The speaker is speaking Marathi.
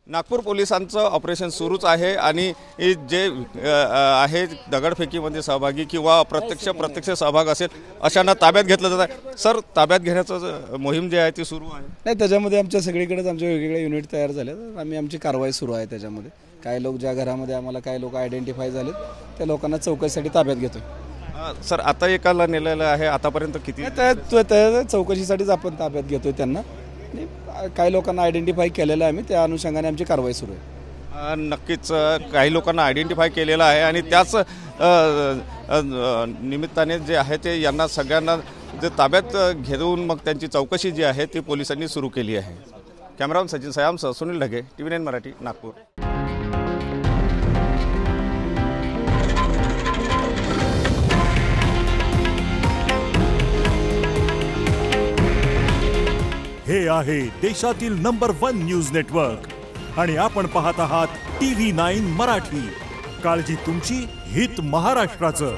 नागपूर पोलिसांचं ऑपरेशन सुरूच आहे आणि जे आहे दगडफेकीमध्ये सहभागी किंवा प्रत्यक्ष सहभाग असेल अशांना ताब्यात घेतलं जात आहे। सर, ताब्यात घेण्याचं मोहीम जी आहे ती सुरू आहे? नाही, त्याच्यामध्ये आमच्या सगळीकडेच आमचे वेगवेगळे युनिट तयार झाले, आम्ही आमची कारवाई सुरू आहे। त्याच्यामध्ये काही लोक ज्या घरामध्ये आम्हाला काही लोक आयडेंटिफाय झालेत त्या लोकांना चौकशीसाठी ताब्यात घेतोय। सर, आता एकाला नेलेलं आहे, आतापर्यंत किती? त्या चौकशीसाठीच आपण ताब्यात घेतोय त्यांना। काही लोकांना आयडेंटिफाय केलेलं आहे आम्ही, त्या अनुषंगाने आमची कारवाई सुरू आहे। नक्कीच काही लोकांना आयडेंटिफाय केलेलं आहे आणि त्याच निमित्ताने जे आहे ते यांना सगळ्यांना जे ताब्यात घेऊन मग त्यांची चौकशी जी आहे ती पोलिसांनी सुरू केली आहे। कॅमेरामन सचिन सयामसह सुनील ढगे, TV9 मराठी, नागपूर। हे आहे देशातील नंबर 1 न्यूज नेटवर्क आणि आपण पाहत आहात TV9 मराठी। काळजी तुमची, हित महाराष्ट्राचं।